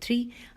3।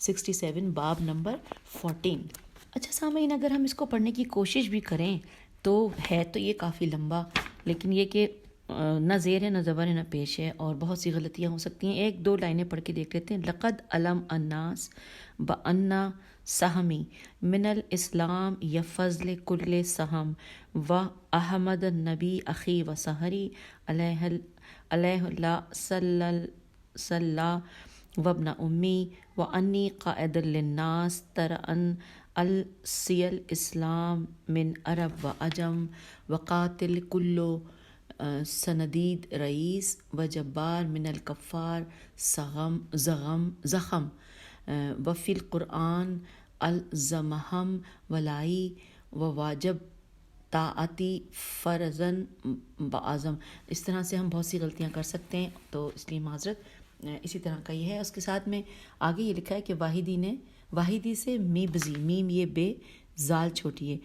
67 باب نمبر 14۔ اچھا سامعین، اگر ہم اس کو پڑھنے کی کوشش بھی کریں تو ہے تو یہ کافی لمبا، لیکن یہ کہ نہ زیر ہے نہ زبر ہے نہ پیش ہے اور بہت سی غلطیاں ہو سکتی ہیں۔ ایک دو لائنیں پڑھ کے دیکھ لیتے ہیں۔ لقد علم الناس بأن سہمی من الاسلام یفضل کل سہم و احمد النبی اخی و سہری علیہ اللہ صلی وابن امی و انی قائد للناس ترأن السیل اسلام من عرب و عجم وقاتل کلو سندید رئیس و جبار من الکفار زخم وفی القرآن الزمہم ولائی و واجب طاعتی فرزن بعظم۔ اس طرح سے ہم بہت سی غلطیاں کر سکتے ہیں، تو اس لیے معذرت۔ اسی طرح کا یہ ہے، اس کے ساتھ میں آگے یہ لکھا ہے کہ واحدی سے میبزی، میم یہ بے زال چھوٹی ہے،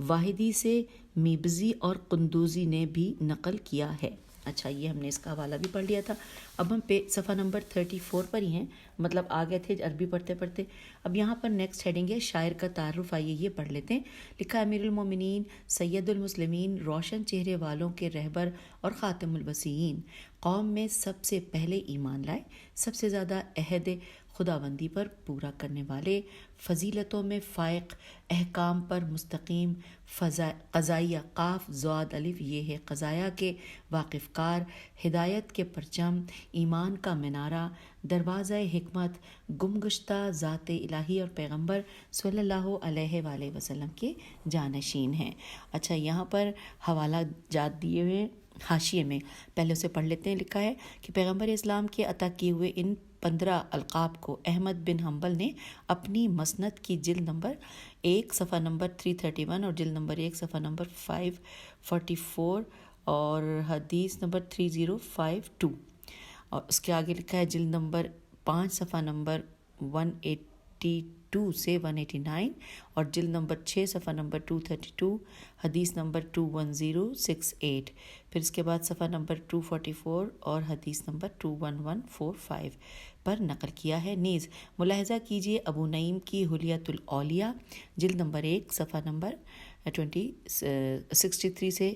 واحدی سے میبزی اور قندوزی نے بھی نقل کیا ہے۔ اچھا، یہ ہم نے اس کا حوالہ بھی پڑھ لیا تھا۔ اب ہم صفحہ نمبر 34 پر ہی ہیں، مطلب آ گئے تھے عربی پڑھتے پڑھتے۔ اب یہاں پر نیکسٹ ہیڈنگ ہے شاعر کا تعارف، آئیے یہ پڑھ لیتے ہیں۔ لکھا امیر المومنین سید المسلمین، روشن چہرے والوں کے رہبر اور خاتم الوصیین، قوم میں سب سے پہلے ایمان لائے، سب سے زیادہ عہد خداوندی پر پورا کرنے والے، فضیلتوں میں فائق، احکام پر مستقیم، قضائیہ قاف ضاد الف یہ ہے قضایا کے واقف کار، ہدایت کے پرچم، ایمان کا منارہ، دروازہ حکمت، گمگشتہ ذات الہی اور پیغمبر صلی اللہ علیہ وآلہ وسلم کے جانشین ہیں۔ اچھا، یہاں پر حوالہ جات دیے ہوئے حاشیے میں پہلے اسے پڑھ لیتے ہیں۔ لکھا ہے کہ پیغمبر اسلام کے عطا کیے ہوئے ان 15 القاب کو احمد بن حنبل نے اپنی مسند کی جلد نمبر 1 صفحہ نمبر 331 اور جلد نمبر 1 صفحہ نمبر 544 اور حدیث نمبر 3052، اور اس کے آگے لکھا ہے جلد نمبر 5 صفحہ نمبر 182 سے 189 اور جلد نمبر 6 صفحہ نمبر 232، حدیث نمبر 21068، پھر اس کے بعد صفحہ نمبر 244 اور حدیث نمبر 21145 پر نقل کیا ہے۔ نیز ملاحظہ کیجیے ابو نعیم کی حلیۃ الاولیاء جلد نمبر 1 صفحہ نمبر 63 سے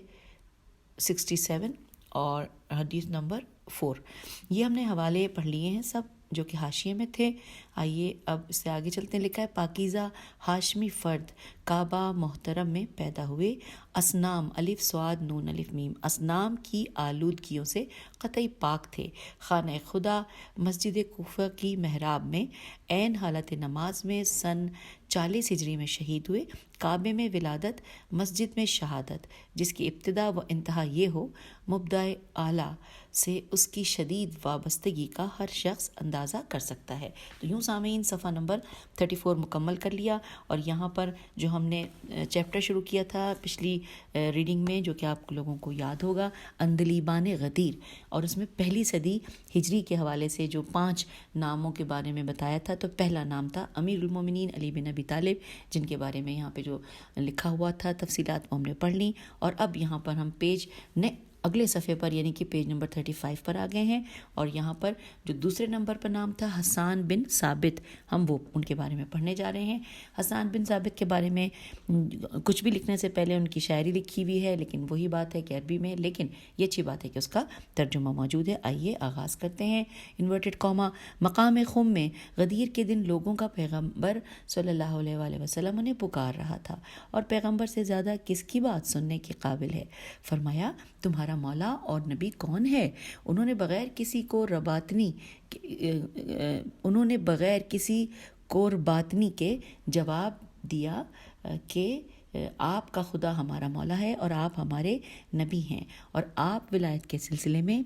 67 اور حدیث نمبر 4۔ یہ ہم نے حوالے پڑھ لیے ہیں سب جو کہ حاشیے میں تھے۔ آئیے اب اس سے آگے چلتے ہیں۔ لکھا ہے پاکیزہ ہاشمی فرد کعبہ محترم میں پیدا ہوئے، اصنام الف صاد نون الف میم، اصنام کی آلودگیوں سے قطعی پاک تھے، خانہ خدا مسجد کوفہ کی محراب میں عین حالت نماز میں سن 40 ہجری میں شہید ہوئے، کعبے میں ولادت، مسجد میں شہادت، جس کی ابتدا و انتہا یہ ہو، مبدأ اعلیٰ سے اس کی شدید وابستگی کا ہر شخص اندازہ کر سکتا ہے۔ تو یوں سامعین صفحہ نمبر 34 مکمل کر لیا، اور یہاں پر جو ہم نے چیپٹر شروع کیا تھا پچھلی ریڈنگ میں، جو کہ آپ لوگوں کو یاد ہوگا، اندلیبان غدیر، اور اس میں پہلی صدی ہجری کے حوالے سے جو 5 ناموں کے بارے میں بتایا تھا، تو پہلا نام تھا امیر المومنین علی بن ابی طالب، جن کے بارے میں یہاں پہ جو لکھا ہوا تھا تفصیلات وہ ہم نے پڑھ لی۔ اور اب یہاں پر ہم اگلے صفحے پر یعنی کہ پیج نمبر 35 پر آ گئے ہیں، اور یہاں پر جو دوسرے نمبر پر نام تھا حسان بن ثابت، ہم وہ ان کے بارے میں پڑھنے جا رہے ہیں۔ حسان بن ثابت کے بارے میں کچھ بھی لکھنے سے پہلے ان کی شاعری لکھی ہوئی ہے، لیکن وہی بات ہے کہ عربی میں، لیکن یہ اچھی بات ہے کہ اس کا ترجمہ موجود ہے۔ آئیے آغاز کرتے ہیں۔ انورٹڈ کاما، مقام خم میں غدیر کے دن لوگوں کا پیغمبر صلی اللہ علیہ وآلہ وسلم انہیں پکار رہا تھا، اور پیغمبر سے زیادہ کس کی بات سننے کے قابل ہے؟ فرمایا تمہارا مولا اور نبی کون ہے؟ انہوں نے بغیر کسی قرباتنی کے جواب دیا کہ آپ کا خدا ہمارا مولا ہے اور آپ ہمارے نبی ہیں، اور آپ ولایت کے سلسلے میں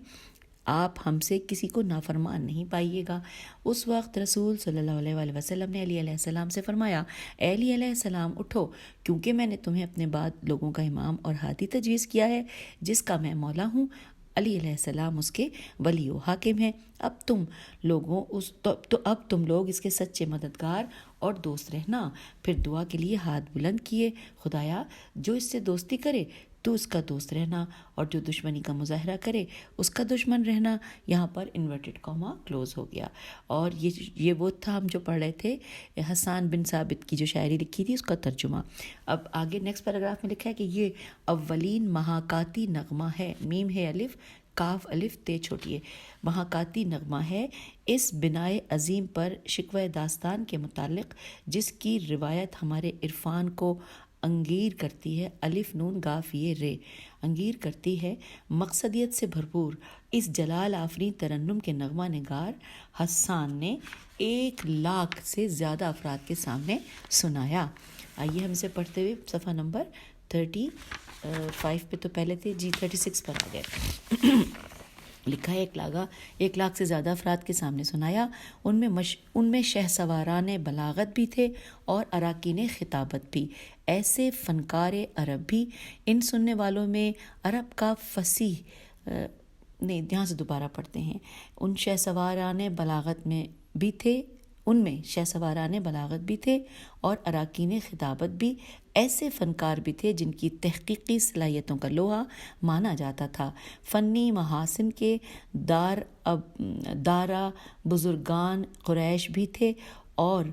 آپ ہم سے کسی کو نافرمان نہیں پائیے گا۔ اس وقت رسول صلی اللہ علیہ وآلہ وسلم نے علی علیہ السلام سے فرمایا، اے علی علیہ السلام اٹھو، کیونکہ میں نے تمہیں اپنے بعد لوگوں کا امام اور ہادی تجویز کیا ہے، جس کا میں مولا ہوں۔ علی علیہ السلام اس کے ولی و حاکم ہیں۔ اب تم لوگ اس کے سچے مددگار اور دوست رہنا۔ پھر دعا کے لیے ہاتھ بلند کیے، خدایا جو اس سے دوستی کرے تو اس کا دوست رہنا، اور جو دشمنی کا مظاہرہ کرے اس کا دشمن رہنا. یہاں پر انورٹڈ کاما کلوز ہو گیا. اور یہ وہ تھا ہم جو پڑھ رہے تھے حسان بن ثابت کی جو شاعری لکھی تھی اس کا ترجمہ. اب آگے نیکسٹ پیراگراف میں لکھا ہے کہ یہ اولین محاکاتی نغمہ ہے. میم ہے الف، کاف الف تے چھوٹی ہے. محاکاتی نغمہ ہے. اس بنائے عظیم پر شکوہ داستان کے متعلق جس کی روایت ہمارے عرفان کو انگیر کرتی ہے، الف نون گاف یہ رے، انگیر کرتی ہے، مقصدیت سے بھرپور اس جلال آفرین ترنم کے نغمہ نگار حسان نے 1,00,000 سے زیادہ افراد کے سامنے سنایا. آئیے ہم اسے پڑھتے ہوئے صفحہ نمبر 35 پہ تو پہلے تھے جی، 36 پر آ گئے. لکھا ہے 1,00,000 سے زیادہ افراد کے سامنے سنایا. ان میں شہ سواران بلاغت بھی تھے اور اراکین خطابت بھی، ایسے فنکار عرب بھی. ان سننے والوں میں عرب کا فصیح یہاں سے دوبارہ پڑھتے ہیں. ان شہ سواران بلاغت میں بھی تھے، ان میں شہ سواران بلاغت بھی تھے اور اراکین خطابت بھی، ایسے فنکار بھی تھے جن کی تحقیقی صلاحیتوں کا لوہا مانا جاتا تھا. فنی محاسن کے دارا بزرگان قریش بھی تھے اور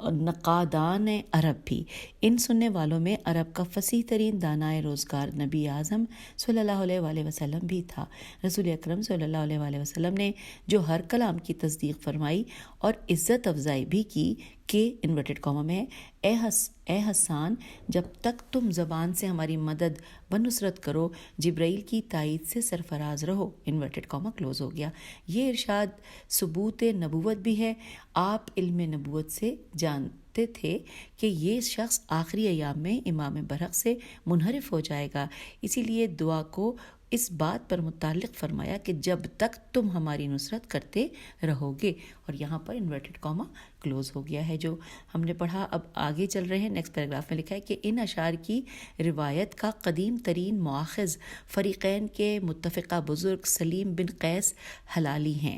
نقادان عرب بھی. ان سننے والوں میں عرب کا فصیح ترین دانائے روزگار نبی اعظم صلی اللہ علیہ وآلہ وسلم بھی تھا. رسول اکرم صلی اللہ علیہ وآلہ وسلم نے جو ہر کلام کی تصدیق فرمائی اور عزت افزائی بھی کی کہ انورٹڈ کاما میں اے حسان، جب تک تم زبان سے ہماری مدد بنصرت کرو جبرائیل کی تائید سے سرفراز رہو، انورٹڈ کاما کلوز ہو گیا. یہ ارشاد ثبوت نبوت بھی ہے. آپ علم نبوت سے جانتے تھے کہ یہ شخص آخری ایام میں امام برحق سے منحرف ہو جائے گا، اسی لیے دعا کو اس بات پر متعلق فرمایا کہ جب تک تم ہماری نصرت کرتے رہو گے. اور یہاں پر انورٹڈ کاما کلوز ہو گیا ہے جو ہم نے پڑھا. اب آگے چل رہے ہیں. نیکسٹ پیراگراف میں لکھا ہے کہ ان اشعار کی روایت کا قدیم ترین مؤخذ فریقین کے متفقہ بزرگ سلیم بن قیس حلالی ہیں.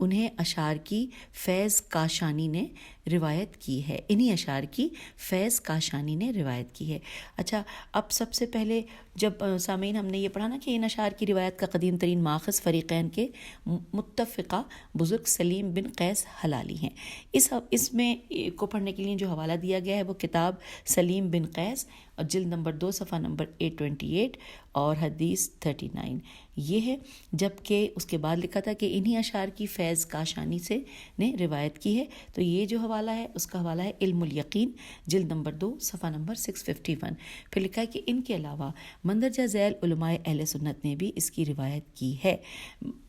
انہیں اشعار کی فیض کاشانی نے روایت کی ہے. انہی اشعار کی فیض کاشانی نے روایت کی ہے. اچھا، اب سب سے پہلے جب سامعین ہم نے یہ پڑھا نا کہ ان اشعار کی روایت کا قدیم ترین ماخذ فریقین کے متفقہ بزرگ سلیم بن قیس حلالی ہیں. اس میں کو پڑھنے کے لیے جو حوالہ دیا گیا ہے وہ کتاب سلیم بن قیس اور جلد نمبر 2 صفحہ نمبر 828 اور حدیث 39 یہ ہے. جبکہ اس کے بعد لکھا تھا کہ انہی اشعار کی فیض کاشانی سے نے روایت کی ہے. تو یہ جو حوالہ ہے اس کا حوالہ ہے علم الیقین جلد نمبر 2 صفحہ نمبر 651. پھر لکھا ہے کہ ان کے علاوہ مندرجہ ذیل علماء اہل سنت نے بھی اس کی روایت کی ہے.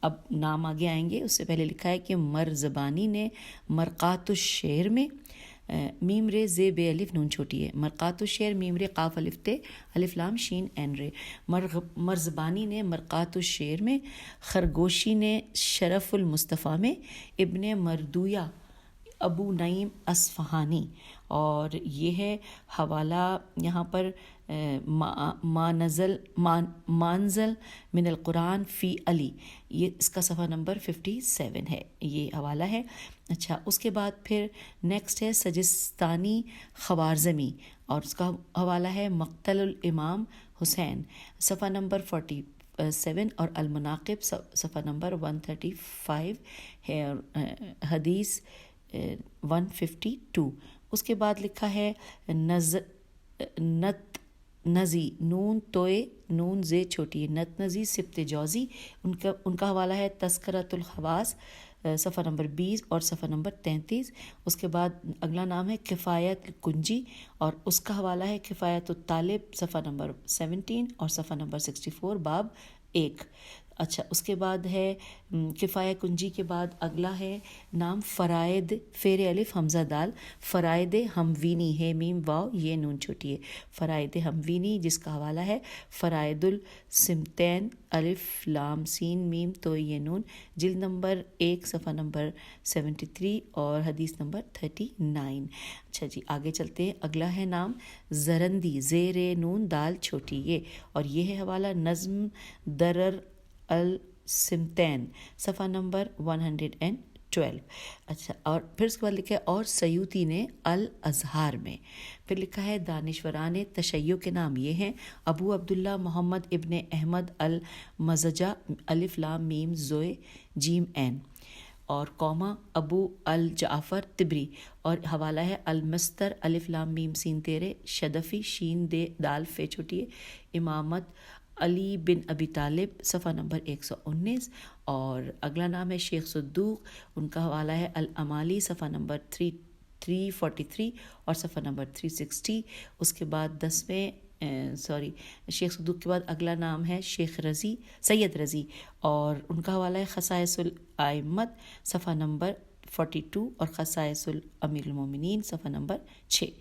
اب نام آگے آئیں گے. اس سے پہلے لکھا ہے کہ مرزبانی نے مرقات الشعر میں میم رے زے بے الف نون چھوٹی ہے، مرقات الشعر میم رے قاف الف تے الف لام شین این رے. مرزبانی نے مرقات الشعر میں، خرگوشی نے شرف المصطفیٰ میں، ابن مردویہ ابو نعیم اصفہانی. اور یہ ہے حوالہ یہاں پر مانزل من القرآن فی علی، یہ اس کا صفحہ نمبر 57 ہے، یہ حوالہ ہے. اچھا، اس کے بعد پھر نیکسٹ ہے سجستانی خوارزمی اور اس کا حوالہ ہے مقتل الامام حسین صفحہ نمبر 47 اور المناقب صفحہ نمبر 135 ہے اور حدیث 152. اس کے بعد لکھا ہے نت نزی نون توئے نون زے چھوٹی ہے، نت نزی سبت جوزی، ان کا حوالہ ہے تذکرۃ الحواس صفحہ نمبر 20 اور صفحہ نمبر 33. اس کے بعد اگلا نام ہے کفایت کنجی اور اس کا حوالہ ہے کفایت الطالب صفحہ نمبر 17 اور صفحہ نمبر 64 باب 1. اچھا، اس کے بعد ہے کفایہ کنجی کے بعد اگلا ہے نام فرائد فیر الف حمزہ دال، فرائد ہموینی ہے میم واو یہ نون چھوٹی ہے، فرائد ہموینی جس کا حوالہ ہے فرائد السمتین الف لام سین میم تو یہ نون جلد نمبر 1 صفحہ نمبر 73 اور حدیث نمبر 39. اچھا جی، آگے چلتے ہیں. اگلا ہے نام زرندی زیر نون دال چھوٹی یہ، اور یہ ہے حوالہ نظم درر السمتین صفحہ نمبر 12. اچھا، اور پھر اس کے بعد لکھا ہے اور سیوطی نے الازہار میں. پھر لکھا ہے دانشوران تشیع کے نام یہ ہیں: ابو عبداللہ محمد ابن احمد المزجہ الف لام میم زوئے جیم عین، اور قوما ابو الجعفر طبری، اور حوالہ ہے المستر الف لام میم سین تیرے شدفی شین دے دال فے چھوٹیے امامت علی بن ابی طالب، صفحہ نمبر 119. اور اگلا نام ہے شیخ صدوق، ان کا حوالہ ہے الامالی، صفحہ نمبر 343 اور صفحہ نمبر 360. اس کے بعد شیخ صدوق کے بعد اگلا نام ہے شیخ رضی، سید رضی، اور ان کا حوالہ ہے خصائص الائمت، صفحہ نمبر 42، اور خصائص الامیر المومنین، صفحہ نمبر 6.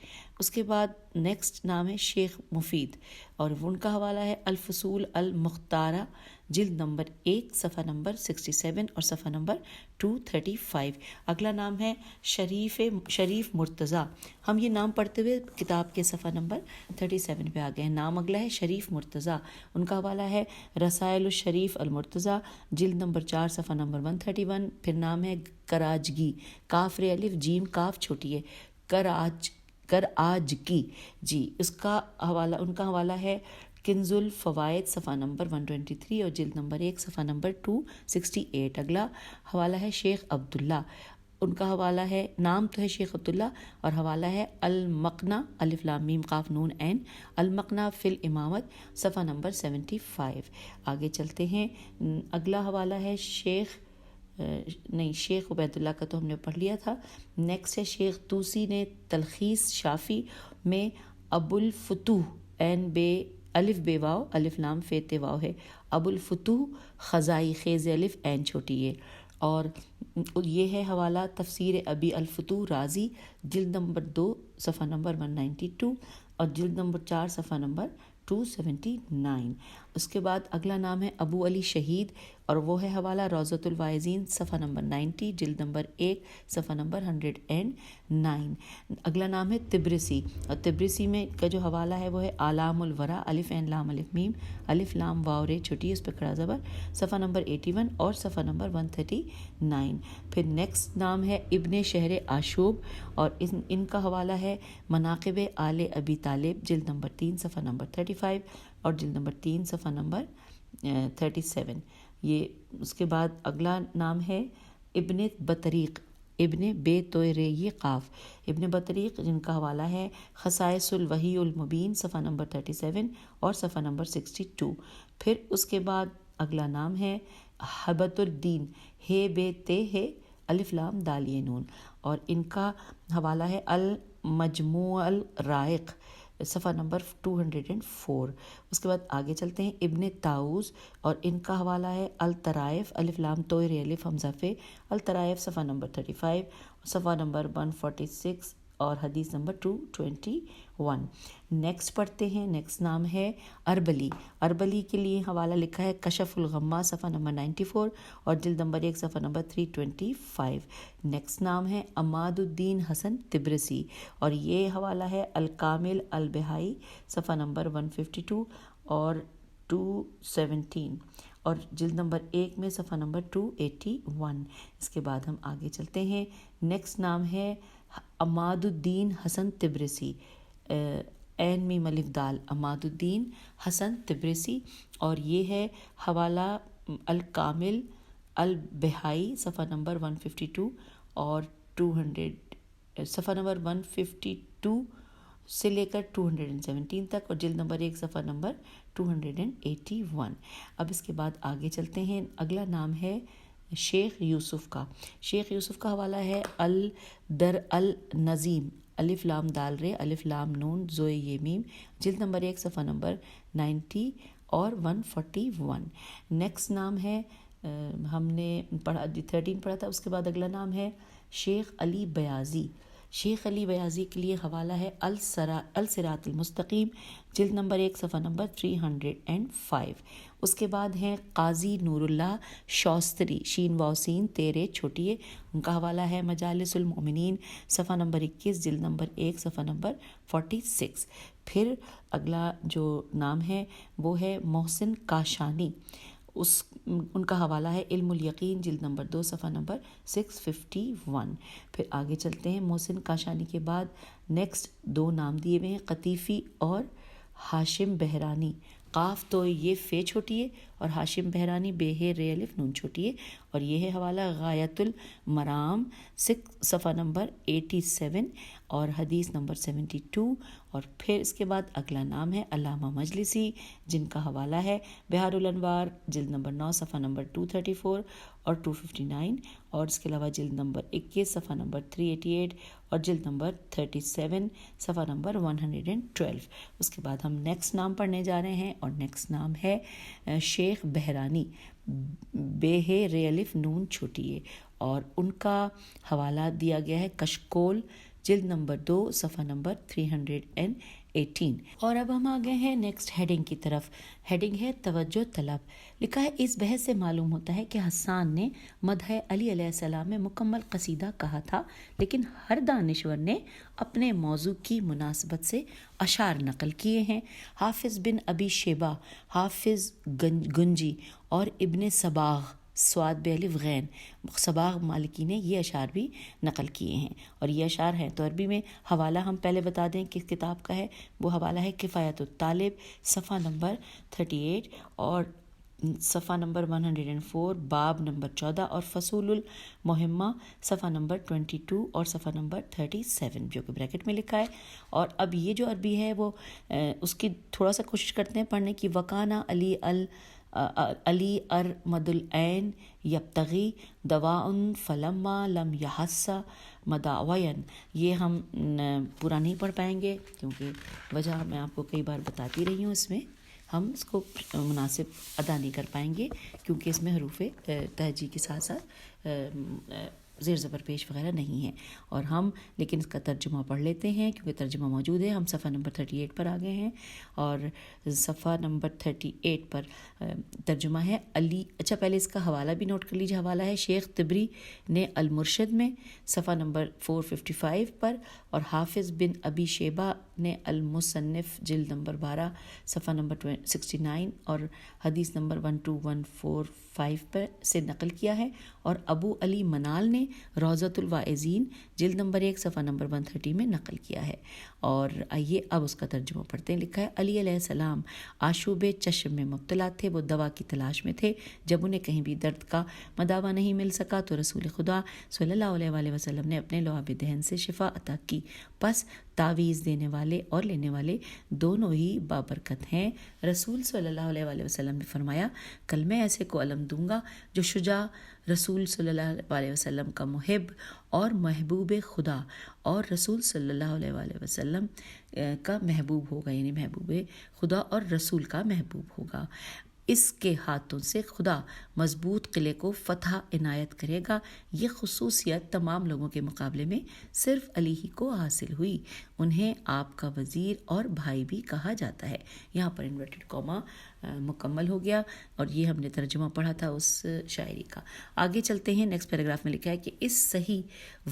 اس کے بعد نیکسٹ نام ہے شیخ مفید، اور ان کا حوالہ ہے الفصول المختارہ، جلد نمبر 1، صفحہ نمبر 67 اور صفحہ نمبر 235. اگلا نام ہے شریف مرتضیٰ. ہم یہ نام پڑھتے ہوئے کتاب کے صفحہ نمبر 37 پہ آ گئے ہیں. نام اگلا ہے شریف مرتضیٰ، ان کا حوالہ ہے رسائل الشریف المرتضیٰ، جلد نمبر 4، صفحہ نمبر 131. پھر نام ہے کراجگی، کاف رے الف جیم کاف چھوٹی ہے، کراجگی جی. اس کا حوالہ، ان کا حوالہ ہے کنز الفوائد، صفحہ نمبر 123 اور جلد نمبر 1، صفحہ نمبر 268. اگلا حوالہ ہے شیخ عبداللہ، ان کا حوالہ ہے، نام تو ہے شیخ عبداللہ، اور حوالہ ہے المقنع الف لام میم قاف نون عین، المقنع فی الامامت، صفحہ نمبر 75. آگے چلتے ہیں. اگلا حوالہ ہے شیخ عبید اللہ کا تو ہم نے پڑھ لیا تھا. نیکسٹ ہے شیخ طوسی نے تلخیص شافی میں ابو الفتوح عین بے الف بے واو الف لام فے تے واو ہے، ابو الفتوح خزائی خیز الف عین چھوٹی ہے. اور یہ ہے حوالہ تفسیر ابی الفتوح رازی، جلد نمبر 2، صفحہ نمبر 192 اور جلد نمبر 4، صفحہ نمبر 279. اس کے بعد اگلا نام ہے ابو علی شہید، اور وہ ہے حوالہ روضۃ الواعظین، صفحہ نمبر 90، جلد نمبر 1، صفحہ نمبر 109. اگلا نام ہے تبرسی، اور تبرسی میں کا جو حوالہ ہے وہ ہے اعلام الورا الف عین لام الف میم الف لام واو رے چھوٹی، اس پہ کھڑا زبر، صفحہ نمبر 81 اور صفحہ نمبر 139. پھر نیکسٹ نام ہے ابن شہر آشوب، اور ان کا حوالہ ہے مناقب آل ابی طالب، جلد نمبر 3، صفحہ نمبر 35 اور جلد نمبر 3، صفحہ نمبر 37. یہ اس کے بعد اگلا نام ہے ابن بطریق، ابن بے تو رے یہ قاف، ابن بطریق، جن کا حوالہ ہے خصائص الوحی المبین، صفحہ نمبر 37 اور صفحہ نمبر 62. پھر اس کے بعد اگلا نام ہے حبت الدین، ہے بے تے ہے الف لام دال یہ نون، اور ان کا حوالہ ہے المجموع الرائق، صفحہ نمبر 204. اس کے بعد آگے چلتے ہیں ابن طاؤس، اور ان کا حوالہ ہے الطرائف الف لام توئر الف حمزہ فے الطرائف، صفحہ نمبر 35، صفحہ نمبر 146 اور حدیث نمبر 221. نیکسٹ پڑھتے ہیں. نیکسٹ نام ہے اربلی. اربلی کے لیے حوالہ لکھا ہے کشف الغمہ، صفحہ نمبر 94 اور جلد نمبر 1، صفحہ نمبر 325. نیکسٹ نام ہے عماد الدین حسن تبرسی، اور یہ حوالہ ہے الکامل البہائی، صفحہ نمبر 152 اور 217 اور جلد نمبر 1 میں صفحہ نمبر 281. اس کے بعد ہم آگے چلتے ہیں. نیکسٹ نام ہے عماد الدین حسن تبرسی، عین میم الف دال، عماد الدین حسن تبرسی، اور یہ ہے حوالہ الکامل البہائی، صفحہ نمبر 152 اور 200، صفحہ نمبر 152 سے لے کر 217 تک، اور جلد نمبر 1، صفحہ نمبر 281. اب اس کے بعد آگے چلتے ہیں. اگلا نام ہے شیخ یوسف کا. شیخ یوسف کا حوالہ ہے الدر النظیم الف لام دال رے الف لام نون زوئے یہ میم، جلد نمبر 1، صفحہ نمبر 90 اور 141. نیکسٹ نام ہے ہم نے 13 پڑھا تھا. اس کے بعد اگلا نام ہے شیخ علی بیاضی. شیخ علی بیاضی کے لیے حوالہ ہے الصراط المستقیم، جلد نمبر 1، صفحہ نمبر 305. اس کے بعد ہیں قاضی نور اللہ شوستری، شین واو سین تیرے چھوٹی ہے، ان کا حوالہ ہے مجالس المومنین، صفحہ نمبر 21، جلد نمبر 1، صفحہ نمبر 46. پھر اگلا جو نام ہے وہ ہے محسن کاشانی. ان کا حوالہ ہے علم الیقین جلد نمبر 2 صفحہ نمبر 651۔ پھر آگے چلتے ہیں، محسن کاشانی کے بعد نیکسٹ 2 نام دیے ہوئے ہیں، قطیفی اور ہاشم بہرانی۔ قاف تو یہ فے چھوٹی ہے اور ہاشم بہرانی بے ہے رے الف نون چھوٹی ہے، اور یہ ہے حوالہ غایت المرام صفحہ نمبر 87 اور حدیث نمبر 72۔ اور پھر اس کے بعد اگلا نام ہے علامہ مجلسی، جن کا حوالہ ہے بہار الانوار جلد نمبر 9 صفحہ نمبر 234 اور 259، اور اس کے علاوہ جلد نمبر 21 صفحہ نمبر 388 اور جلد نمبر 37 صفحہ نمبر 112۔ اس کے بعد ہم نیکسٹ نام پڑھنے جا رہے ہیں، اور نیکسٹ نام ہے شیخ بہرانی، بے ہے رے الف نون چھوٹی ہے، اور ان کا حوالہ دیا گیا ہے کشکول جلد نمبر 2 صفحہ نمبر 318۔ اور اب ہم آگئے ہیں نیکسٹ ہیڈنگ کی طرف۔ ہیڈنگ ہے توجہ طلب۔ لکھا ہے اس بحث سے معلوم ہوتا ہے کہ حسان نے مدح علی علیہ السلام میں مکمل قصیدہ کہا تھا، لیکن ہر دانشور نے اپنے موضوع کی مناسبت سے اشعار نقل کیے ہیں۔ حافظ بن ابی شیبہ، حافظ گنجی اور ابن صباغ سواد بے الف غین صباغ مالکی نے یہ اشعار بھی نقل کیے ہیں، اور یہ اشعار ہیں تو عربی میں۔ حوالہ ہم پہلے بتا دیں کس کتاب کا ہے، وہ حوالہ ہے کفایت الطالب صفحہ نمبر 38 اور صفحہ نمبر 104 باب نمبر 14 اور فصول المہمہ صفحہ نمبر 22 اور صفحہ نمبر 37 جو کہ بریکٹ میں لکھا ہے۔ اور اب یہ جو عربی ہے وہ اس کی تھوڑا سا کوشش کرتے ہیں پڑھنے کی۔ وکانہ علی ارمد العین یبتغی دواء فلما لم یحس مداوین۔ یہ ہم پورا نہیں پڑھ پائیں گے کیونکہ وجہ میں آپ کو کئی بار بتاتی رہی ہوں، اس میں ہم اس کو مناسب ادا نہیں کر پائیں گے کیونکہ اس میں حروف تہجی کے ساتھ ساتھ زیر زبر پیش وغیرہ نہیں ہے، اور ہم لیکن اس کا ترجمہ پڑھ لیتے ہیں کیونکہ ترجمہ موجود ہے۔ ہم صفحہ نمبر 38 پر آ گئے ہیں، اور صفحہ نمبر 38 پر ترجمہ ہے علی۔ اچھا پہلے اس کا حوالہ بھی نوٹ کر لیجیے۔ حوالہ ہے شیخ طبری نے المرشد میں صفحہ نمبر 455 پر، اور حافظ بن ابی شیبہ نے المصنف جلد نمبر 12 صفحہ نمبر 69 اور حدیث نمبر 12145 پر سے نقل کیا ہے، اور ابو علی منال نے روضۃ الواعظین جلد نمبر 1 صفحہ نمبر 130 میں نقل کیا ہے۔ اور آئیے اب اس کا ترجمہ پڑھتے ہیں۔ لکھا ہے علی علیہ السلام آشوب چشم میں مبتلا تھے، وہ دوا کی تلاش میں تھے۔ جب انہیں کہیں بھی درد کا مداوا نہیں مل سکا تو رسول خدا صلی اللہ علیہ وآلہ وسلم نے اپنے لعاب دہن سے شفا عطا کی۔ پس تعویذ دینے والے اور لینے والے دونوں ہی بابرکت ہیں۔ رسول صلی اللہ علیہ وآلہ وسلم نے فرمایا، کل میں ایسے کو علم دوں گا جو شجاع، رسول صلی اللہ علیہ وسلم کا محب اور محبوب خدا، اور رسول صلی اللہ علیہ وآلہ وسلم کا محبوب ہوگا، یعنی محبوب خدا اور رسول کا محبوب ہوگا۔ اس کے ہاتھوں سے خدا مضبوط قلعے کو فتح عنایت کرے گا۔ یہ خصوصیت تمام لوگوں کے مقابلے میں صرف علی ہی کو حاصل ہوئی، انہیں آپ کا وزیر اور بھائی بھی کہا جاتا ہے۔ یہاں پر انورٹڈ کاما مکمل ہو گیا، اور یہ ہم نے ترجمہ پڑھا تھا اس شاعری کا۔ آگے چلتے ہیں، نیکسٹ پیراگراف میں لکھا ہے کہ اس صحیح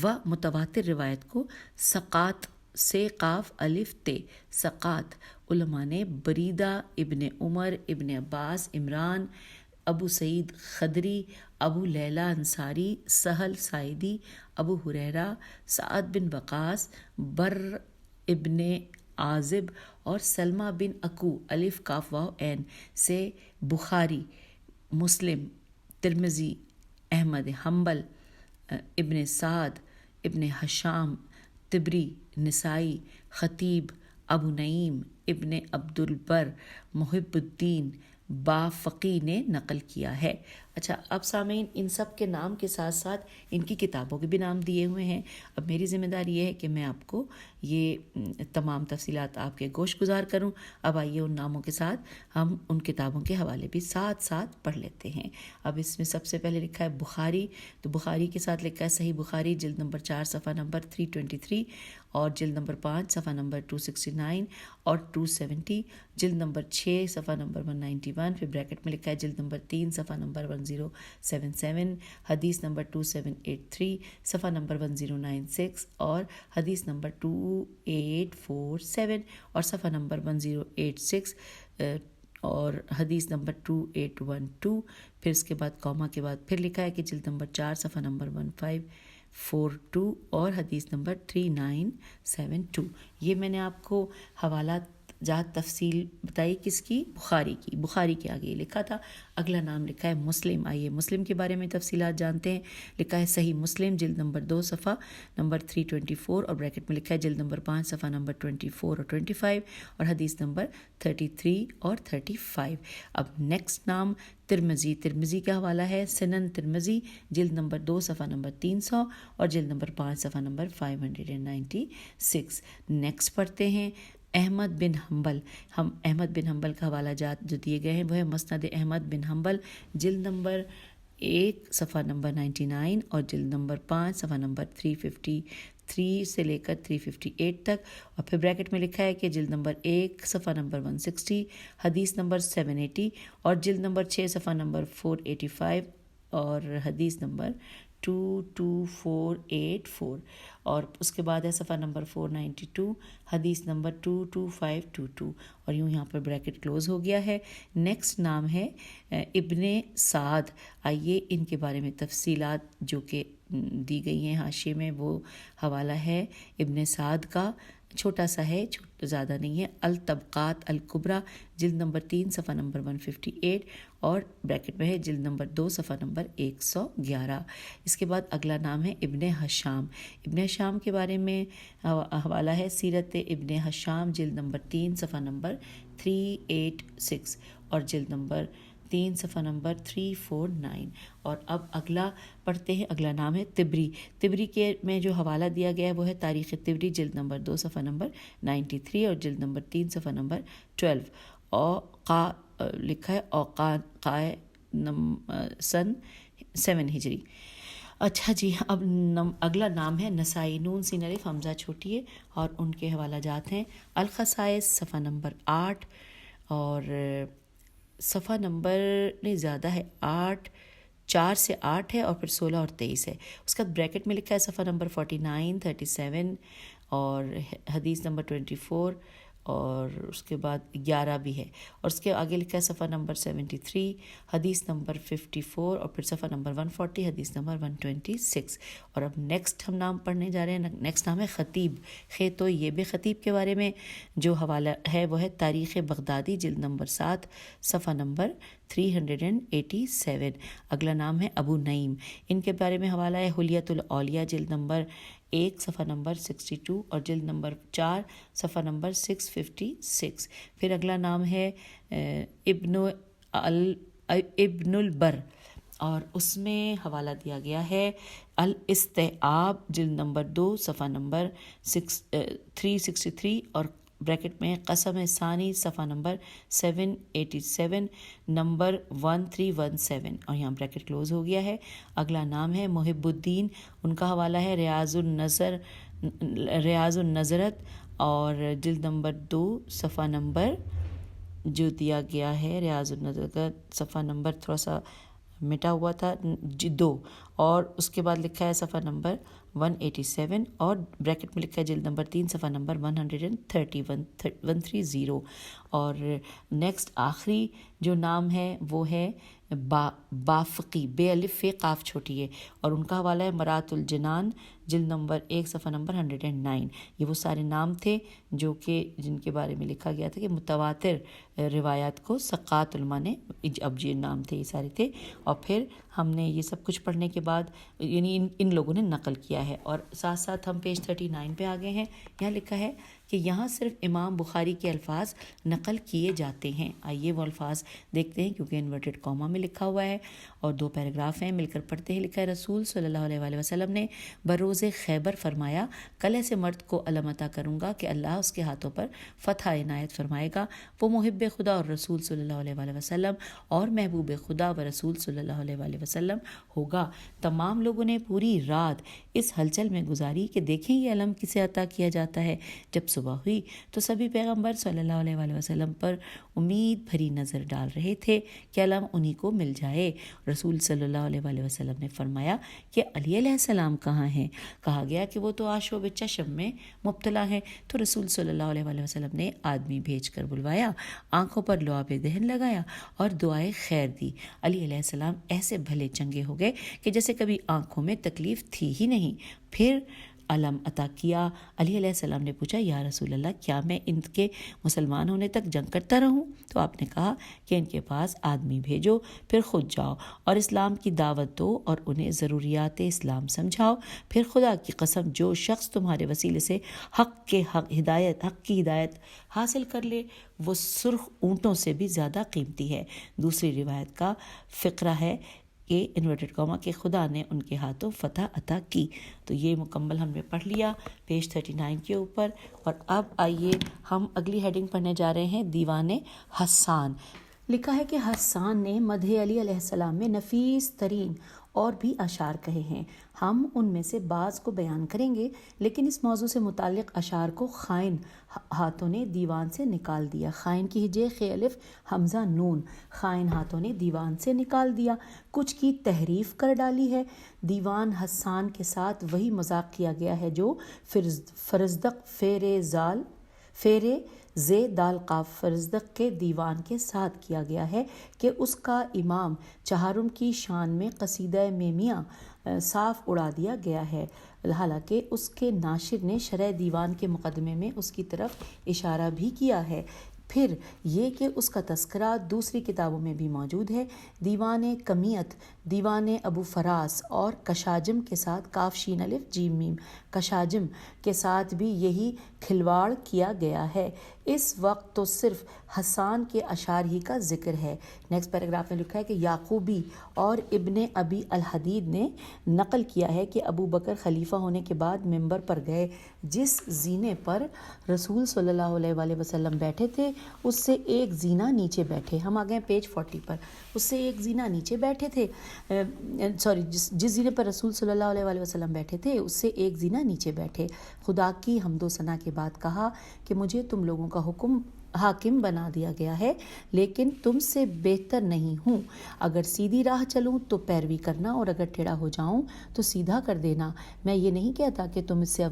و متواتر روایت کو سقات سے قاف الف تے سقات علماء نے بریدہ ابن عمر ابن عباس عمران ابو سعید خدری ابو لیلہ انصاری سہل سائدی ابو ہریرہ سعد بن وقاص بر ابن عازب اور سلمہ بن اکو الف کاف واو عین سے بخاری، مسلم، ترمذی، احمد حنبل، ابن سعد، ابن حشام، طبری، نسائی، خطیب، ابو نعیم، ابن عبد البر، محب الدین بافقی نے نقل کیا ہے۔ اچھا اب سامعین ان سب کے نام کے ساتھ ساتھ ان کی کتابوں کے بھی نام دیے ہوئے ہیں۔ اب میری ذمہ داری یہ ہے کہ میں آپ کو یہ تمام تفصیلات آپ کے گوش گزار کروں۔ اب آئیے ان ناموں کے ساتھ ہم ان کتابوں کے حوالے بھی ساتھ ساتھ پڑھ لیتے ہیں۔ اب اس میں سب سے پہلے لکھا ہے بخاری، تو بخاری کے ساتھ لکھا ہے صحیح بخاری جلد نمبر 4 صفحہ نمبر 323 اور جلد نمبر 5 صفحہ نمبر 269 اور 270، جلد نمبر 6 صفحہ نمبر 191، پھر بریکٹ میں لکھا ہے جلد نمبر 3 صفحہ نمبر 1077، حدیث نمبر 2783 صفحہ نمبر 1096 اور حدیث نمبر 2847 اور صفحہ نمبر 1086 اور حدیث نمبر 2812. پھر اس کے بعد کوما کے بعد پھر لکھا ہے کہ جلد نمبر 4 صفحہ نمبر 1542 اور حدیث نمبر 3972. یہ میں نے آپ کو حوالات جہاں تفصیل بتائی کس کی؟ بخاری کی. بخاری کے آگے یہ لکھا تھا. اگلا نام لکھا ہے مسلم. آئیے مسلم کے بارے میں تفصیلات جانتے ہیں. لکھا ہے صحیح مسلم جلد نمبر 2 صفحہ نمبر 324 اور بریکٹ میں لکھا ہے جلد نمبر 5 صفحہ نمبر 24 اور 25 اور حدیث نمبر 33 اور 35. اب نیکسٹ نام ترمذی. ترمذی کا حوالہ ہے سنن ترمذی جلد نمبر 2 صفحہ نمبر 300 اور جلد نمبر 5 صفحہ نمبر 596. نیکسٹ پڑھتے ہیں احمد بن حنبل. ہم احمد بن حنبل کا حوالہ جات جو دیے گئے ہیں وہ ہے مسند احمد بن حنبل جلد نمبر 1 صفحہ نمبر 99 اور جلد نمبر 5 صفحہ نمبر 353 سے لے کر 358 تک. اور پھر بریکٹ میں لکھا ہے کہ جلد نمبر 1 صفحہ نمبر 160 حدیث نمبر 780 اور جلد نمبر 6 صفحہ نمبر 485 اور حدیث نمبر 22484 اور اس کے بعد ہے صفحہ نمبر 492 حدیث نمبر 22522 اور یوں یہاں پر بریکٹ کلوز ہو گیا ہے. نیکسٹ نام ہے ابن سعد. آئیے ان کے بارے میں تفصیلات جو کہ دی گئی ہیں حاشیے میں وہ حوالہ ہے ابن سعد کا. چھوٹا سا ہے، زیادہ نہیں ہے. الطبقات الکبریٰ جلد نمبر 3 صفحہ نمبر 158 اور بریکٹ میں ہے جلد نمبر 2 صفحہ نمبر 111. اس کے بعد اگلا نام ہے ابن حشام. ابن حشام کے بارے میں حوالہ ہے سیرت ابن حشام جلد نمبر 3 صفحہ نمبر 386 اور جلد نمبر 3 صفحہ نمبر 349. اور اب اگلا پڑھتے ہیں. اگلا نام ہے طبری. طبری کے میں جو حوالہ دیا گیا ہے وہ ہے تاریخ طبری جلد نمبر 2 صفحہ نمبر 93 اور جلد نمبر 3 صفحہ نمبر 12 لکھا ہے اوقائے سن 7 ہجری. اچھا جی، اب اگلا نام ہے نسائی. نون سین الف حمزہ چھوٹی ہے اور ان کے حوالہ جات ہیں الخصائص صفحہ نمبر 8 اور صفحہ نمبر نہیں زیادہ ہے 4 سے 8 ہے اور پھر 16 اور 23 ہے. اس کا بریکٹ میں لکھا ہے صفحہ نمبر 49 37 اور حدیث نمبر 24 اور اس کے بعد 11 بھی ہے اور اس کے آگے لکھا ہے صفحہ نمبر 73 حدیث نمبر 54 اور پھر صفحہ نمبر 140 حدیث نمبر 126. اور اب نیکسٹ ہم نام پڑھنے جا رہے ہیں. نیکسٹ نام ہے خطیب. تو یہ بھی خطیب کے بارے میں جو حوالہ ہے وہ ہے تاریخ بغدادی جلد نمبر 7 صفحہ نمبر 387. اگلا نام ہے ابو نعیم. ان کے بارے میں حوالہ ہے حلیۃ الاولیاء جلد نمبر 1 صفحہ نمبر 62 اور جلد نمبر 4 صفحہ نمبر 656. پھر اگلا نام ہے ابن البر اور اس میں حوالہ دیا گیا ہے الاستیعاب جلد نمبر 2 صفحہ نمبر 363 اور بریکٹ میں قسم ثانی صفحہ نمبر 787 نمبر 1317 اور یہاں بریکٹ کلوز ہو گیا ہے. اگلا نام ہے محب الدین. ان کا حوالہ ہے ریاض النظرت اور جلد نمبر 2 صفحہ نمبر جو دیا گیا ہے ریاض النظرت صفحہ نمبر تھوڑا سا مٹا ہوا تھا 2 اور اس کے بعد لکھا ہے صفحہ نمبر 187 اور بریکٹ میں لکھا ہے جلد نمبر 3 صفحہ نمبر 130 اور نیکسٹ آخری جو نام ہے وہ ہے بافقی. بے الف قاف چھوٹی ہے اور ان کا حوالہ ہے مرات الجنان جلد نمبر 1 صفحہ نمبر 109. یہ وہ سارے نام تھے جو کہ جن کے بارے میں لکھا گیا تھا کہ متواتر روایات کو سقات علماء نے اب یہ نام تھے یہ سارے تھے اور پھر ہم نے یہ سب کچھ پڑھنے کے بعد یعنی ان لوگوں نے نقل کیا ہے. اور ساتھ ساتھ ہم پیج 39 پہ آگے ہیں. یہاں لکھا ہے کہ یہاں صرف امام بخاری کے الفاظ نقل کیے جاتے ہیں. آئیے وہ الفاظ دیکھتے ہیں کیونکہ انورٹڈ کاما میں لکھا ہوا ہے اور 2 پیراگراف ہیں مل کر پڑھتے ہیں. لکھا ہے رسول صلی اللہ علیہ وآلہ وسلم نے بروز خیبر فرمایا کل ایسے مرد کو علم عطا کروں گا کہ اللہ اس کے ہاتھوں پر فتح عنایت فرمائے گا. وہ محب خدا اور رسول صلی اللہ علیہ وآلہ وسلم اور محبوب خدا و رسول صلی اللہ علیہ وآلہ وسلم ہوگا. تمام لوگوں نے پوری رات اس ہلچل میں گزاری کہ دیکھیں یہ علم کسے عطا کیا جاتا ہے. جب صبح صبح ہوئی تو سبھی پیغمبر صلی اللہ علیہ وآلہ وسلم پر امید بھری نظر ڈال رہے تھے کہ علم انہی کو مل جائے۔ رسول صلی اللہ علیہ وآلہ وسلم نے فرمایا کہ علی علیہ السلام کہاں ہیں؟ کہا گیا کہ وہ تو آشوب چشم میں مبتلا ہے۔ تو رسول صلی اللہ علیہ وآلہ وسلم نے آدمی بھیج کر بلوایا، آنکھوں پر لعاب دہن لگایا اور دعائے خیر دی۔ علی علیہ السلام ایسے بھلے چنگے ہو گئے کہ جیسے کبھی آنکھوں میں تکلیف تھی ہی نہیں۔ پھر علم عطا کیا۔ علی علیہ السلام نے پوچھا، یا رسول اللہ، کیا میں ان کے مسلمان ہونے تک جنگ کرتا رہوں؟ تو آپ نے کہا کہ ان کے پاس آدمی بھیجو، پھر خود جاؤ اور اسلام کی دعوت دو اور انہیں ضروریات اسلام سمجھاؤ۔ پھر خدا کی قسم، جو شخص تمہارے وسیلے سے حق کی ہدایت حاصل کر لے وہ سرخ اونٹوں سے بھی زیادہ قیمتی ہے۔ دوسری روایت کا فقرہ ہے کہ انورٹڈ کاما کہ خدا نے ان کے ہاتھوں فتح عطا کی۔ تو یہ مکمل ہم نے پڑھ لیا پیج 39 کے اوپر۔ اور اب آئیے ہم اگلی ہیڈنگ پڑھنے جا رہے ہیں، دیوان حسان۔ لکھا ہے کہ حسان نے مدح علی علیہ السلام میں نفیس ترین اور بھی اشعار کہے ہیں۔ ہم ان میں سے بعض کو بیان کریں گے، لیکن اس موضوع سے متعلق اشعار کو خائن ہاتھوں نے دیوان سے نکال دیا۔ خائن کی ہجے خ الف حمزہ نون، خائن ہاتھوں نے دیوان سے نکال دیا، کچھ کی تحریف کر ڈالی ہے۔ دیوان حسان کے ساتھ وہی مذاق کیا گیا ہے جو فرزدق فیرے زے دال قاف فرزدق کے دیوان کے ساتھ کیا گیا ہے کہ اس کا امام چہارم کی شان میں قصیدہ میمیہ صاف اڑا دیا گیا ہے، حالانکہ اس کے ناشر نے شرح دیوان کے مقدمے میں اس کی طرف اشارہ بھی کیا ہے۔ پھر یہ کہ اس کا تذکرہ دوسری کتابوں میں بھی موجود ہے۔ دیوان کمیت، دیوان ابو فراس اور کشاجم کے ساتھ کاف شین الف جیم میم، کشاجم کے ساتھ بھی یہی کھلواڑ کیا گیا ہے۔ اس وقت تو صرف حسان کے اشعار ہی کا ذکر ہے۔ نیکسٹ پیراگراف میں لکھا ہے کہ یعقوبی اور ابن ابی الحدید نے نقل کیا ہے کہ ابو بکر خلیفہ ہونے کے بعد ممبر پر گئے، جس زینے پر رسول صلی اللہ علیہ وآلہ وسلم بیٹھے تھے اس سے ایک زینہ نیچے بیٹھے۔ ہم آ گئے پیج 40 پر۔ اس سے ایک زینہ نیچے بیٹھے تھے، جس زینے پر رسول صلی اللہ علیہ وآلہ وسلم بیٹھے تھے اس سے ایک زینہ نیچے بیٹھے۔ خدا کی حمد و ثنا کے بعد کہا کہ مجھے تم لوگوں کا حاکم بنا دیا گیا ہے، لیکن تم سے بہتر نہیں ہوں۔ اگر سیدھی راہ چلوں تو پیروی کرنا اور اگر ٹیڑھا ہو جاؤں تو سیدھا کر دینا۔ میں یہ نہیں کہتا کہ تم سے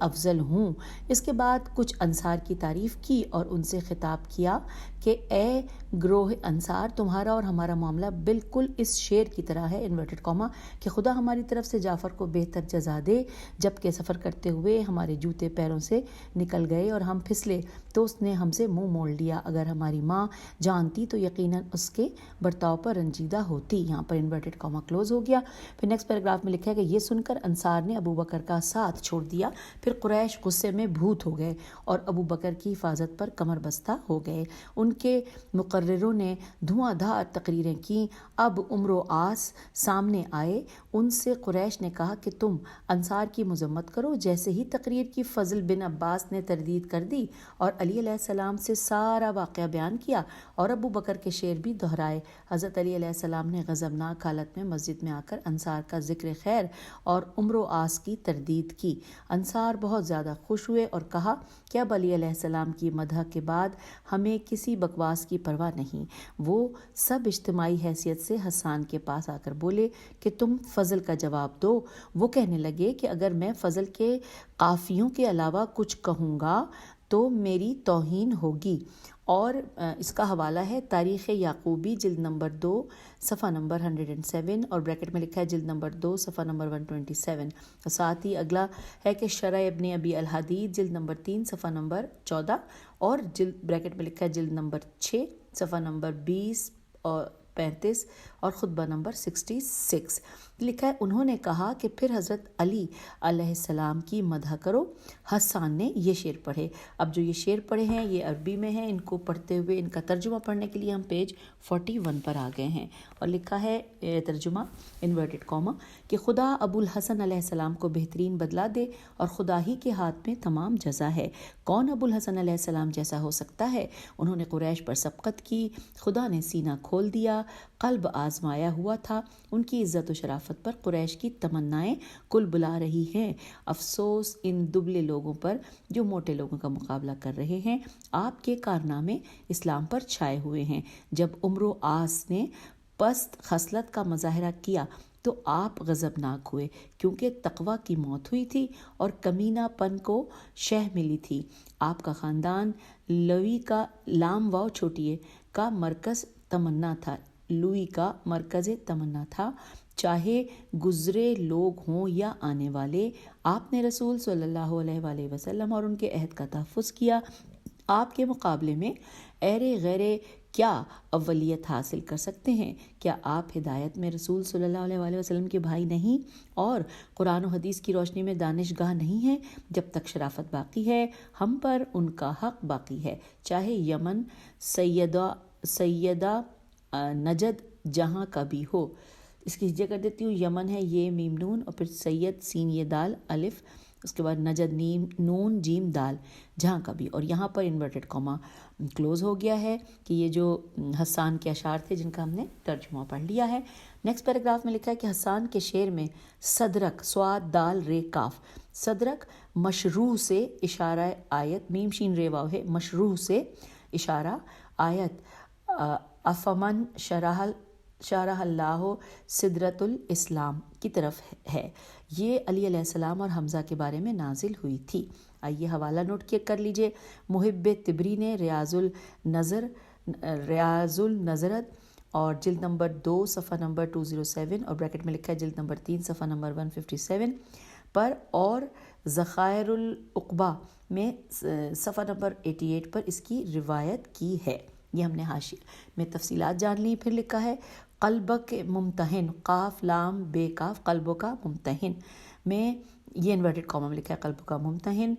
افضل ہوں۔ اس کے بعد کچھ انصار کی تعریف کی اور ان سے خطاب کیا کہ اے گروہ انصار، تمہارا اور ہمارا معاملہ بالکل اس شعر کی طرح ہے انورٹڈ کاما کہ خدا ہماری طرف سے جعفر کو بہتر جزا دے، جبکہ سفر کرتے ہوئے ہمارے جوتے پیروں سے نکل گئے اور ہم پھسلے تو اس نے ہم سے منہ موڑ لیا۔ اگر ہماری ماں جانتی تو یقیناً اس کے برتاؤ پر رنجیدہ ہوتی۔ یہاں پر انورٹڈ کاما کلوز ہو گیا۔ پھر نیکسٹ پیراگراف میں لکھا ہے کہ یہ سن کر انصار نے ابو بکر کا ساتھ چھوڑ دیا۔ پھر قریش غصے میں بھوت ہو گئے اور ابو بکر کی حفاظت پر کمر بستہ ہو گئے۔ ان کے مقرروں نے دھواں دھار تقریریں کیں۔ اب عمر و عاص سامنے آئے۔ ان سے قریش نے کہا کہ تم انصار کی مذمت کرو۔ جیسے ہی تقریر کی فضل بن عباس نے تردید کر دی اور علی علیہ السلام سے سارا واقعہ بیان کیا اور ابو بکر کے شعر بھی دہرائے۔ حضرت علی علیہ السلام نے غضبناک حالت میں مسجد میں آ کر انصار کا ذکر خیر اور عمر و عاص کی تردید کی۔ انصار بہت زیادہ خوش ہوئے اور کہا کہ اب علی علیہ السلام کی مدح کے بعد ہمیں کسی بکواس کی پرواہ نہیں۔ وہ سب اجتماعی حیثیت سے حسان کے پاس آ کر بولے کہ تم فضل کا جواب دو۔ وہ کہنے لگے کہ اگر میں فضل کے قافیوں کے علاوہ کچھ کہوں گا تو میری توہین ہوگی۔ اور اس کا حوالہ ہے تاریخ یعقوبی جلد نمبر 2 صفحہ نمبر 107 اور بریکٹ میں لکھا ہے جلد نمبر 2 صفحہ نمبر 127۔ ساتھ ہی اگلا ہے کہ شرح ابن ابی الحدید جلد نمبر 3 صفحہ نمبر 14 اور بریکٹ میں لکھا ہے جلد نمبر 6 صفحہ نمبر 20 اور 35 اور خطبہ نمبر 66 لکھا ہے۔ انہوں نے کہا کہ پھر حضرت علی علیہ السلام کی مدح کرو۔ حسان نے یہ شعر پڑھے۔ اب جو یہ شعر پڑھے ہیں یہ عربی میں ہیں، ان کو پڑھتے ہوئے ان کا ترجمہ پڑھنے کے لیے ہم پیج 41 پر آ گئے ہیں۔ اور اور لکھا ہے ترجمہ انورٹڈ کاما کہ خدا ابو الحسن علیہ السلام کو بہترین بدلہ دے اور خدا ہی کے ہاتھ میں تمام جزا ہے۔ کون ابو الحسن علیہ السلام جیسا ہو سکتا ہے؟ انہوں نے قریش پر سبقت کی، خدا نے سینہ کھول دیا، قلب آزمایا ہوا تھا، ان کی عزت و شرافت پر قریش کی تمنائیں کل بلا رہی ہیں۔ افسوس ان دبلے لوگوں پر جو موٹے لوگوں کا مقابلہ کر رہے ہیں۔ آپ کے کارنامے اسلام پر چھائے ہوئے ہیں۔ جب عمر و آس نے پست خصلت کا مظاہرہ کیا تو آپ غضبناک ہوئے، کیونکہ تقوی کی موت ہوئی تھی اور کمینہ پن کو شہ ملی تھی۔ آپ کا خاندان لوی کا لام واو چھوٹیے کا مرکز تمنا تھا، لوی کا مرکز تمنا تھا، چاہے گزرے لوگ ہوں یا آنے والے۔ آپ نے رسول صلی اللہ علیہ وآلہ وسلم اور ان کے عہد کا تحفظ کیا۔ آپ کے مقابلے میں ایرے غیرے کیا اولیت حاصل کر سکتے ہیں؟ کیا آپ ہدایت میں رسول صلی اللہ علیہ وآلہ وسلم کے بھائی نہیں اور قرآن و حدیث کی روشنی میں دانشگاہ نہیں ہیں؟ جب تک شرافت باقی ہے ہم پر ان کا حق باقی ہے، چاہے یمن سیدہ نجد جہاں کا بھی ہو۔ اس کی ہجے کر دیتی ہوں، یمن ہے یہ میم نون اور پھر سید سین یہ دال الف، اس کے بعد نجد نون جیم دال جہاں کا بھی، اور یہاں پر انورٹڈ کاما کلوز ہو گیا ہے کہ یہ جو حسان کے اشعار تھے جن کا ہم نے ترجمہ پڑھ لیا ہے۔ نیکسٹ پیراگراف میں لکھا ہے کہ حسان کے شعر میں صدرک سواد دال رے کاف، صدرک مشروع سے اشارہ آیت، میم شین رے واو ہے، مشروع سے اشارہ آیت افمن شرح اللہ صدرۃ الاسلام کی طرف ہے۔ یہ علی علیہ السلام اور حمزہ کے بارے میں نازل ہوئی تھی۔ آئیے حوالہ نوٹ کر لیجئے، محب تبری نے ریاض النظرت اور جلد نمبر 2 صفحہ نمبر 207 اور بریکٹ میں لکھا ہے جلد نمبر 3 صفحہ نمبر 157 پر، اور ذخائر العقبہ میں صفحہ نمبر 88 پر اس کی روایت کی ہے۔ یہ ہم نے حاشیے میں تفصیلات جان لی۔ پھر لکھا ہے قلبک ممتحن، قاف لام بے کاف، قلبوں کا ممتحن میں یہ انورٹڈ کاما میں لکھا ہے قلب کا ممتحن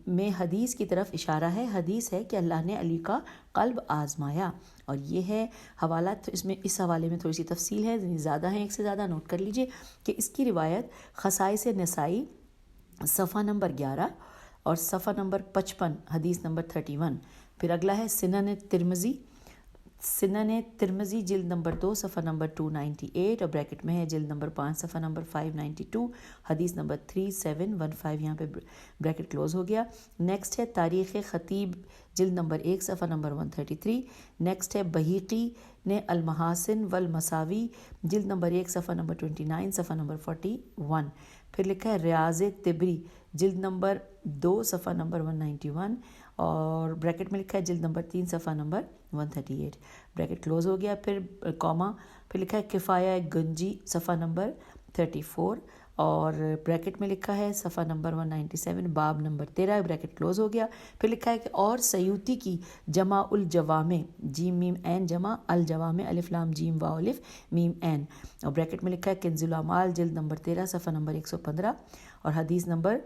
میں حدیث کی طرف اشارہ ہے۔ حدیث ہے کہ اللہ نے علی کا قلب آزمایا، اور یہ ہے حوالہ، اس حوالے میں تھوڑی سی تفصیل ہے، زیادہ ہیں، ایک سے زیادہ نوٹ کر لیجئے کہ اس کی روایت خصائص نسائی صفحہ نمبر 11 اور صفحہ نمبر 55 حدیث نمبر 31۔ پھر اگلا ہے سنن ترمذی جلد نمبر 2 صفحہ نمبر 298 اور بریکٹ میں ہے جلد نمبر 5 صفحہ نمبر 592 حدیث نمبر 3715، یہاں پہ بریکٹ کلوز ہو گیا۔ نیکسٹ ہے تاریخ خطیب جلد نمبر 1 صفحہ نمبر 133۔ نیکسٹ ہے بہیقی نے المحاسن والمساوی جلد نمبر 1 صفحہ نمبر 29 صفحہ نمبر 41۔ پھر لکھا ہے ریاض تبری جلد نمبر 2 صفحہ نمبر 191 اور بریکٹ میں لکھا ہے جلد نمبر 3 صفحہ نمبر 138، بریکٹ کلوز ہو گیا۔ پھر کاما، پھر لکھا ہے کفایہ گنجی صفحہ نمبر 34 اور بریکٹ میں لکھا ہے صفحہ نمبر 197 باب نمبر 13، بریکٹ کلوز ہو گیا۔ پھر لکھا ہے کہ اور سیوطی کی جمع الجوامع جیم میم عین جمع الجوامع الف لام جیم واو الف میم عین، اور بریکٹ میں لکھا ہے کنز الاعمال جلد نمبر 13 صفحہ نمبر 115 اور حدیث نمبر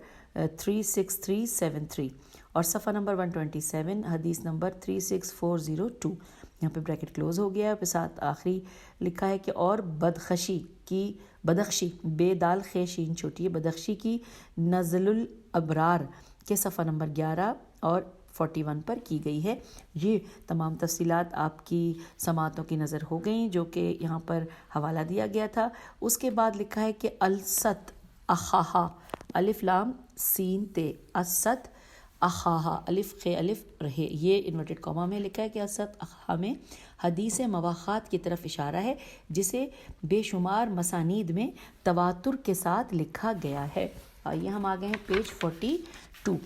36373 اور صفحہ نمبر 127 حدیث نمبر 36402، یہاں پہ بریکٹ کلوز ہو گیا۔ پھر ساتھ آخری لکھا ہے کہ اور بدخشی بے دال خے شین چھوٹی ہے، بدخشی کی نزل الابرار کے صفحہ نمبر 11 اور 41 پر کی گئی ہے۔ یہ تمام تفصیلات آپ کی سماعتوں کی نظر ہو گئیں جو کہ یہاں پر حوالہ دیا گیا تھا۔ اس کے بعد لکھا ہے کہ الست اخاہا الف لام سین تے، الست اخاہا الف خے الف رہے، یہ انورٹڈ کاما میں لکھا ہے کہ الست اخاہا میں حدیث مواخات کی طرف اشارہ ہے جسے بے شمار مسانید میں تواتر کے ساتھ لکھا گیا ہے۔ آئیے ہم آگئے ہیں پیج 42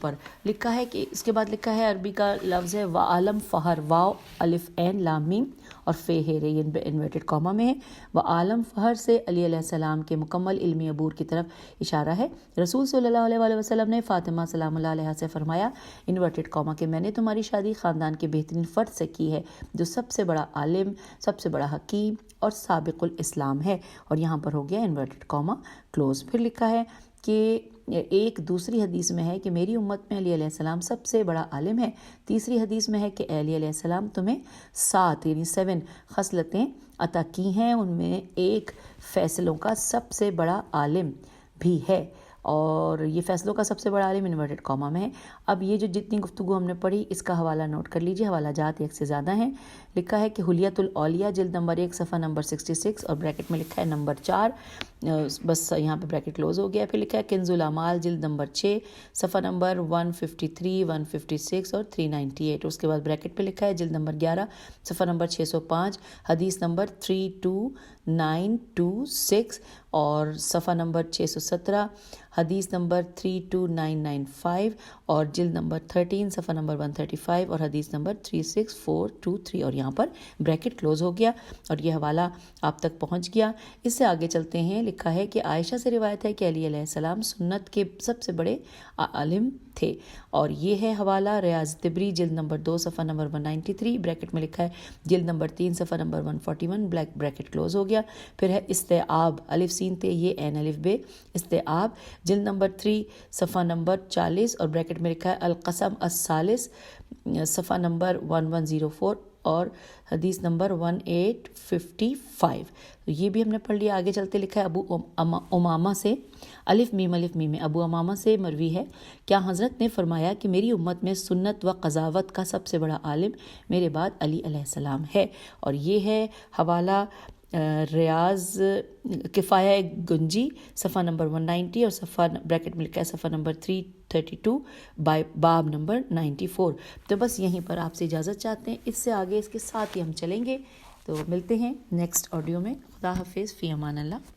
پر، لکھا ہے کہ اس کے بعد لکھا ہے عربی کا لفظ ہے وعالم فہر، واو الف عین لام میم اور فے ہے رے، یہ انورٹڈ کاما میں ہے۔ وعالم فہر سے علی علیہ السلام کے مکمل علمی عبور کی طرف اشارہ ہے۔ رسول صلی اللہ علیہ وآلہ وسلم نے فاطمہ سلام اللہ علیہ سے فرمایا انورٹڈ کاما کہ میں نے تمہاری شادی خاندان کے بہترین فرد سے کی ہے جو سب سے بڑا عالم، سب سے بڑا حکیم اور سابق الاسلام ہے، اور یہاں پر ہو گیا انورٹڈ کاما کلوز۔ پھر لکھا ہے کہ ایک دوسری حدیث میں ہے کہ میری امت میں علی علیہ السلام سب سے بڑا عالم ہے، تیسری حدیث میں ہے کہ علی علیہ السلام تمہیں 7 یعنی 7 خصلتیں عطا کی ہیں، ان میں ایک فیصلوں کا سب سے بڑا عالم بھی ہے، اور یہ فیصلوں کا سب سے بڑا عالم انورٹڈ کاما میں ہے۔ اب یہ جو جتنی گفتگو ہم نے پڑھی اس کا حوالہ نوٹ کر لیجئے، حوالہ جات ایک سے زیادہ ہیں۔ لکھا ہے کہ حلیۃ الاولیاء جلد نمبر 1 صفحہ نمبر 66 اور بریکٹ میں لکھا ہے نمبر 4، بس یہاں پہ بریکٹ کلوز ہو گیا۔ پھر لکھا ہے کنز الاعمال جلد نمبر 6 صفحہ نمبر 153 156 اور 398، اس کے بعد بریکٹ پہ لکھا ہے جلد نمبر 11 صفحہ نمبر 605 حدیث نمبر 32926 اور صفحہ نمبر 617 حدیث نمبر 32995 اور جلد نمبر 13 صفحہ نمبر 135 اور حدیث نمبر 36423، اور یہاں پر بریکٹ کلوز ہو گیا اور یہ حوالہ آپ تک پہنچ گیا۔ اس سے آگے چلتے ہیں۔ لکھا ہے کہ عائشہ سے روایت ہے کہ علی علیہ السلام سنت کے سب سے بڑے عالم تھے، اور یہ ہے حوالہ ریاض طبری جلد نمبر 2 صفحہ نمبر 193، بریکٹ میں لکھا ہے جلد نمبر 3 صفحہ نمبر 141، بریکٹ کلوز ہو گیا۔ پھر ہے استیعاب الف سین تے یہ عین الف بے، استیعاب جلد نمبر 3 صفحہ نمبر 40 اور بریکٹ میں لکھا ہے القسم الثالث صفحہ نمبر 1104 اور حدیث نمبر 1855۔ یہ بھی ہم نے پڑھ لیا۔ آگے چلتے لکھا ہے ابو امامہ سے الف میم ابو امامہ سے مروی ہے، کیا حضرت نے فرمایا کہ میری امت میں سنت و قضاوت کا سب سے بڑا عالم میرے بعد علی علیہ السلام ہے، اور یہ ہے حوالہ ریاض کفایہ گنجی صفحہ نمبر 190 اور صفحہ بریکٹ میں لکھا ہے صفحہ نمبر 332 باب نمبر 94۔ تو بس یہیں پر آپ سے اجازت چاہتے ہیں، اس سے آگے اس کے ساتھ ہی ہم چلیں گے، تو ملتے ہیں نیکسٹ آڈیو میں۔ خدا حافظ، فی امان اللہ۔